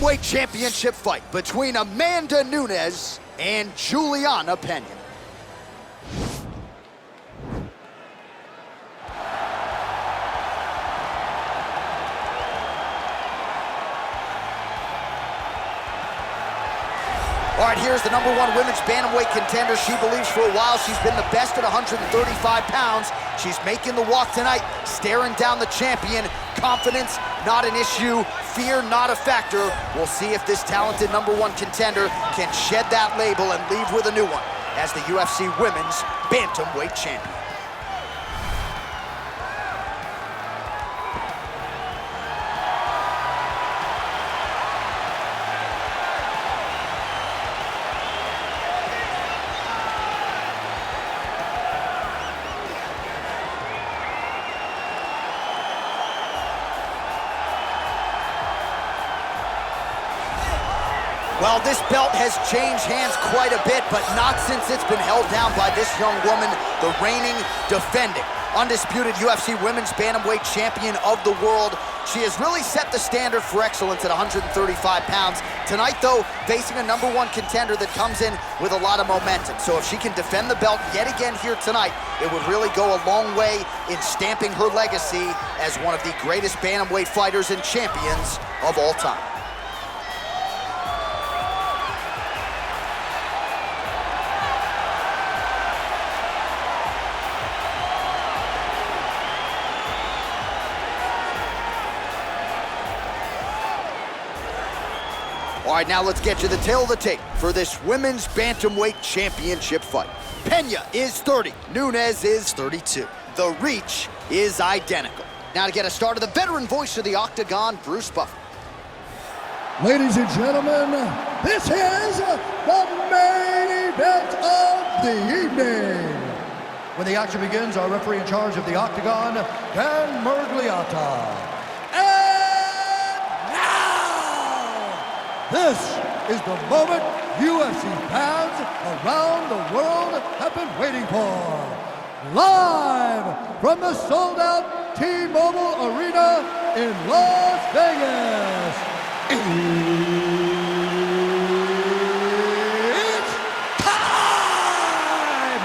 Bantamweight championship fight between Amanda Nunes and Julianna Pena. All right, here's the #1 women's bantamweight contender. She believes for a while she's been the best at 135 pounds. She's making the walk tonight, staring down the champion. Confidence, not an issue. Fear, not a factor. We'll see if this talented #1 contender can shed that label and leave with a new one as the UFC women's bantamweight champion. Well, this belt has changed hands quite a bit, but not since it's been held down by this young woman, the reigning, defending, undisputed UFC Women's Bantamweight Champion of the world. She has really set the standard for excellence at 135 pounds. Tonight, though, facing a #1 contender that comes in with a lot of momentum. So if she can defend the belt yet again here tonight, it would really go a long way in stamping her legacy as one of the greatest bantamweight fighters and champions of all time. All right, now let's get you the tail of the tape for this women's bantamweight championship fight. Pena is 30, Nunes is 32. The reach is identical. Now to get us started, the veteran voice of the Octagon, Bruce Buffer. Ladies and gentlemen, this is the main event of the evening. When the action begins, our referee in charge of the Octagon, Dan Mergliata. This is the moment UFC fans around the world have been waiting for. Live from the sold-out T-Mobile Arena in Las Vegas. It's time!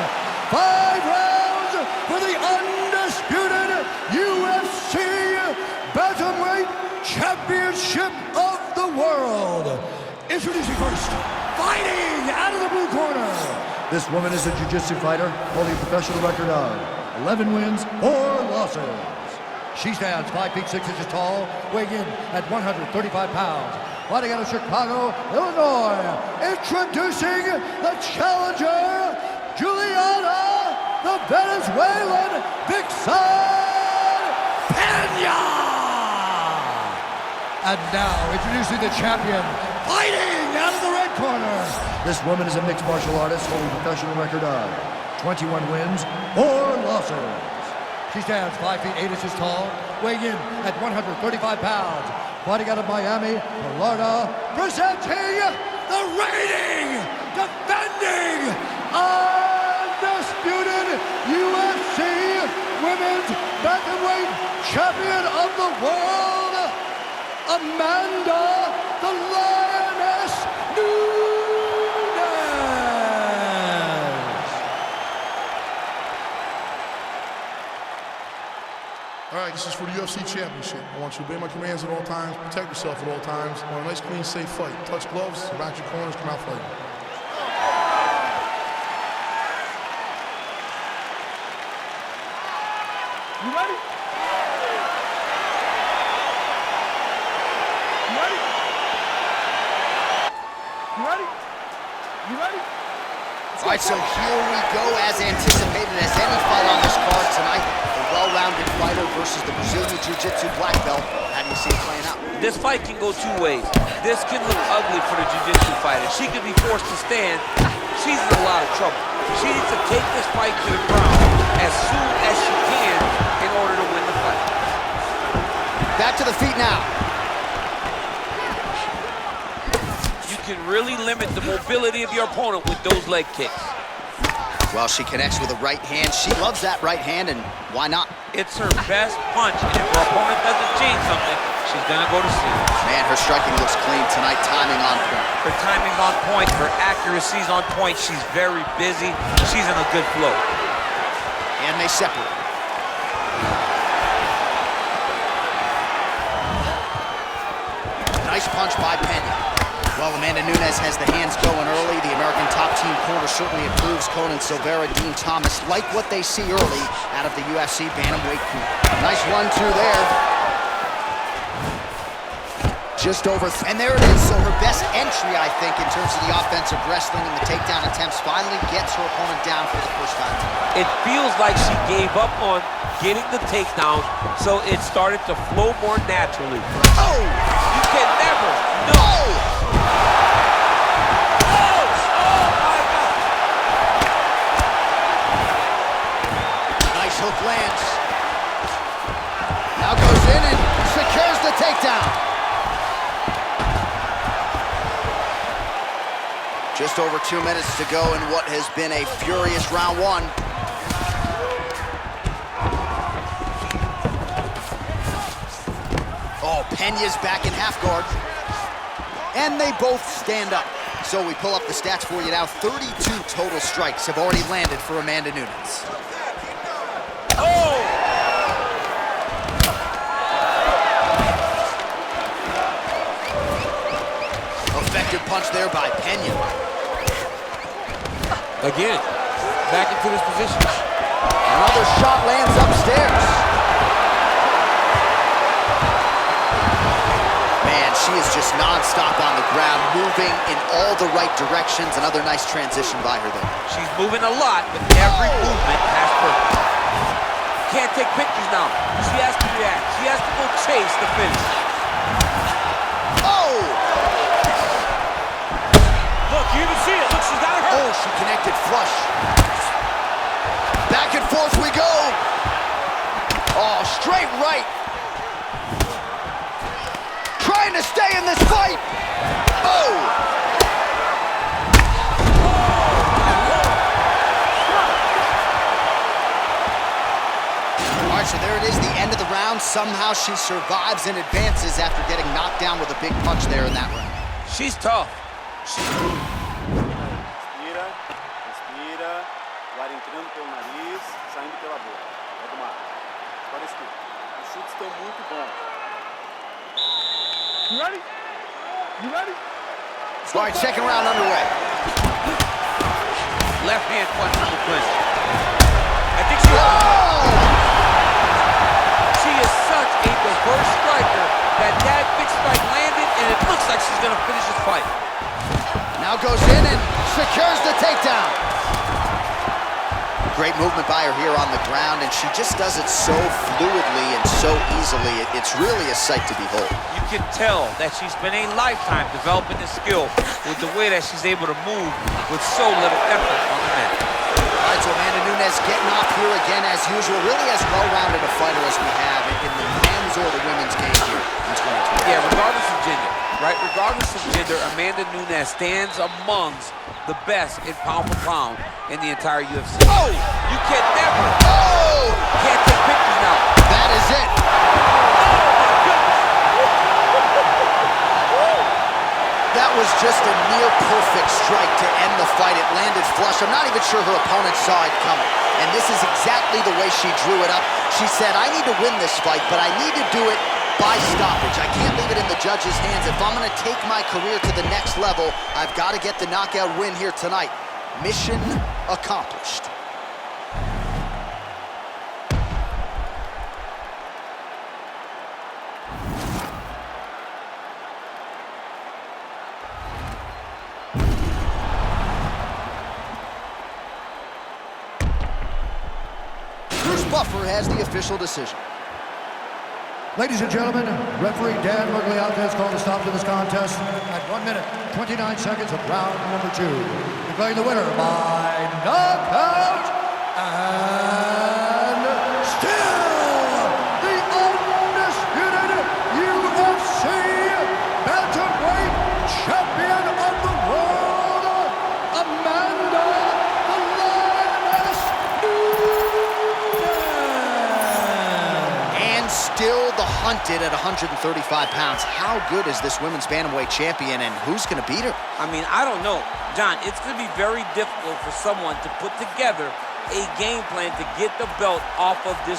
5 rounds for the undisputed UFC Bantamweight Championship of the world. Introducing first, fighting out of the blue corner. This woman is a jiu-jitsu fighter holding a professional record of 11 wins, 4 losses. She stands 5 feet 6 inches tall, weighing in at 135 pounds. Fighting out of Chicago, Illinois. Introducing the challenger, Julianna, the Venezuelan Vixen Pena. And now, introducing the champion, fighting out of the red corner. This woman is a mixed martial artist holding a professional record of 21 wins, 4 losses. She stands 5 feet 8 inches tall, weighing in at 135 pounds. Fighting out of Miami, Florida, presenting the reigning, defending, undisputed UFC Women's Bantamweight Champion of the world, Amanda the Lioness Nunes. All right, this is for the UFC Championship. I want you to obey my commands at all times, protect yourself at all times. I want a nice, clean, safe fight. Touch gloves, back your corners, come out fighting. You ready? You ready? All right, so here we go, as anticipated as any fight on this card tonight. A well-rounded fighter versus the Brazilian Jiu-Jitsu black belt. How do you see it playing out? This fight can go 2 ways. This can look ugly for the Jiu-Jitsu fighter. She could be forced to stand. She's in a lot of trouble. She needs to take this fight to the ground as soon as she can in order to win the fight. Back to the feet now. You can really limit the mobility of your opponent with those leg kicks. Well, she connects with a right hand. She loves that right hand, and why not? It's her best punch, and if her opponent doesn't change something, She's gonna go to sleep. Man, her striking looks clean tonight, timing on point. Her timing's on point, her accuracy's on point. She's very busy. She's in a good flow. And they separate. Nice punch by Pena. Well, Amanda Nunes has the hands going early. The American top team corner certainly approves. Conan Silveira, Dean Thomas like what they see early out of the UFC Bantamweight corner. Nice 1-2 there. Just over, and there it is. So her best entry, I think, in terms of the offensive wrestling and the takedown attempts, finally gets her opponent down for the first time. It feels like she gave up on getting the takedown, so it started to flow more naturally. Oh! You can never, no! Oh! Oh my God! Nice hook lands. Now goes in and secures the takedown. Just over 2 minutes to go in what has been a furious round one. Oh, Pena's back in half guard. And they both stand up. So we pull up the stats for you now. 32 total strikes have already landed for Amanda Nunes. Oh! Effective punch there by Pena. Again, back into this position. Another shot lands upstairs. Man, she is just non-stop on the ground, moving in all the right directions. Another nice transition by her there. She's moving a lot, but every movement has purpose. Can't take pictures now. She has to react. She has to go chase the finish. Oh! Look, you even see it. Look, she's got her. Oh, she connected flush. Back and forth we go. Oh, straight right. Trying to stay in this fight. Oh! All right, so there it is, the end of the round. Somehow she survives and advances after getting knocked down with a big punch there in that round. She's tough. Respira, respira, o ar entrando pelo nariz, saindo pela boca. Pega uma. Agora escuta. Os chutes estão muito bons. You ready? You ready? All right, second round underway. Left hand punch from the clinch. I think she. She is such a diverse striker that big strike landed, and it looks like she's gonna finish this fight. Now goes in and secures the takedown. Great movement by her here on the ground, and she just does it so fluidly and so easily. It's really a sight to behold. You can tell that she's been a lifetime developing this skill with the way that she's able to move with so little effort on the mat. All right, so Amanda Nunes getting off here again as usual. Really as well-rounded a fighter as we have in the men's or the women's game here in 2020. Yeah, regardless of gender, right? Regardless of gender, Amanda Nunes stands amongst the best in pound for pound in the entire UFC. Oh! You can never. Oh! Can't take pictures now. That is it. That was just a near-perfect strike to end the fight. It landed flush. I'm not even sure her opponent saw it coming. And this is exactly the way she drew it up. She said, I need to win this fight, but I need to do it by stoppage. I can't leave it in the judge's hands. If I'm going to take my career to the next level, I've got to get the knockout win here tonight. Mission accomplished. Buffer has the official decision. Ladies and gentlemen, referee Dan Murgliata has called a stop to this contest at 1 minute, 29 seconds of round number 2. Declaring the winner by knockout and still the undisputed UFC Bantamweight champion of the world, Amanda the Loudmouth Nunes. And still the hunted at 135 pounds. How good is this women's bantamweight champion, and who's going to beat her? I mean, I don't know. John, it's going to be very difficult for someone to put together a game plan to get the belt off of this